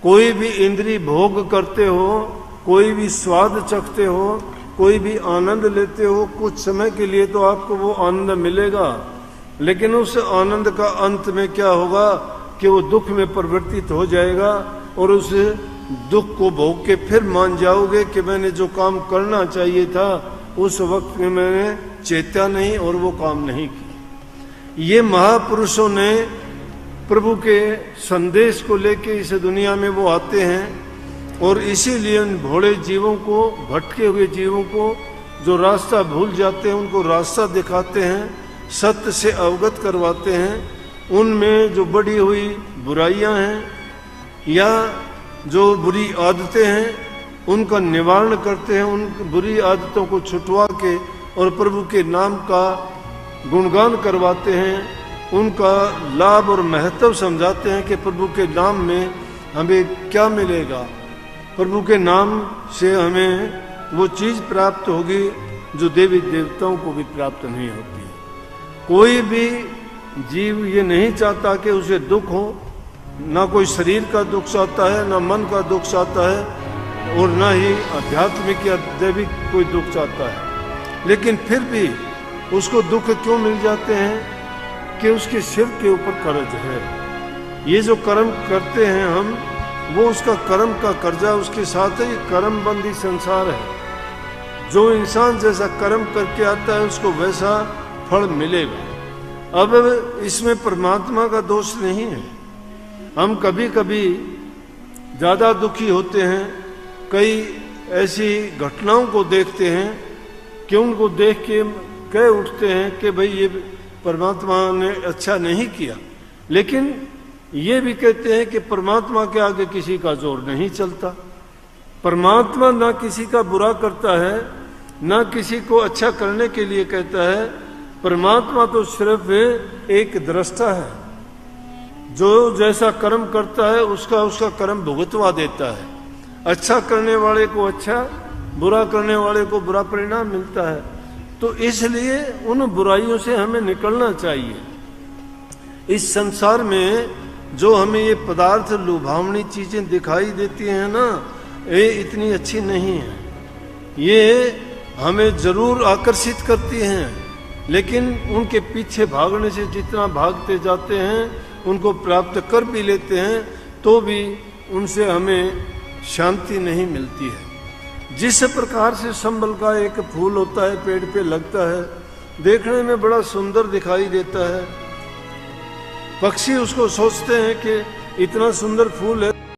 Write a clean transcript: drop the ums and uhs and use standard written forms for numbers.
कोई भी इंद्रिय भोग करते हो, कोई भी स्वाद चखते हो, कोई भी आनंद लेते हो, कुछ समय के लिए तो आपको वो आनंद मिलेगा, लेकिन उस आनंद का अंत में क्या होगा कि वो दुख में परिवर्तित हो जाएगा और उस दुख को भोग के फिर मान जाओगे कि मैंने जो काम करना चाहिए था उस वक्त में मैंने चेता नहीं और वो काम नहीं किया। ये महापुरुषों ने प्रभु के संदेश को लेके इस दुनिया में वो आते हैं और इसीलिए उन भोले जीवों को, भटके हुए जीवों को जो रास्ता भूल जाते हैं उनको रास्ता दिखाते हैं, सत्य से अवगत करवाते हैं। उनमें जो बढ़ी हुई बुराइयां हैं या जो बुरी आदतें हैं उनका निवारण करते हैं, उन बुरी आदतों को छुटवा के और प्रभु के नाम का गुणगान करवाते हैं, उनका लाभ और महत्व समझाते हैं कि प्रभु के नाम में हमें क्या मिलेगा, प्रभु के नाम से हमें वो चीज़ प्राप्त होगी जो देवी देवताओं को भी प्राप्त नहीं होती है। कोई भी जीव ये नहीं चाहता कि उसे दुख हो, ना कोई शरीर का दुख चाहता है, ना मन का दुख चाहता है और ना ही आध्यात्मिक या दैविक कोई दुख चाहता है। लेकिन फिर भी उसको दुख क्यों मिल जाते हैं कि उसके सिर के ऊपर कर्ज है। ये जो कर्म करते हैं हम, वो उसका कर्म का कर्जा उसके साथ है। ये कर्म बंदी संसार है। जो इंसान जैसा कर्म करके आता है उसको वैसा फल मिलेगा। अब इसमें परमात्मा का दोष नहीं है। हम कभी कभी ज़्यादा दुखी होते हैं, कई ऐसी घटनाओं को देखते हैं कि उनको देख के कह उठते हैं कि भाई ये परमात्मा ने अच्छा नहीं किया, लेकिन ये भी कहते हैं कि परमात्मा के आगे किसी का जोर नहीं चलता। परमात्मा ना किसी का बुरा करता है, ना किसी को अच्छा करने के लिए कहता है। परमात्मा तो सिर्फ एक दृष्टा है, जो जैसा कर्म करता है उसका कर्म भुगतवा देता है। अच्छा करने वाले को अच्छा, बुरा करने वाले को बुरा परिणाम मिलता है। तो इसलिए उन बुराइयों से हमें निकलना चाहिए। इस संसार में जो हमें ये पदार्थ लुभावनी चीजें दिखाई देती हैं ना, ये इतनी अच्छी नहीं है। ये हमें जरूर आकर्षित करती हैं, लेकिन उनके पीछे भागने से जितना भागते जाते हैं, उनको प्राप्त कर भी लेते हैं तो भी उनसे हमें शांति नहीं मिलती है। जिस प्रकार से संबल का एक फूल होता है, पेड़ पे लगता है, देखने में बड़ा सुंदर दिखाई देता है। पक्षी उसको सोचते हैं कि इतना सुंदर फूल है,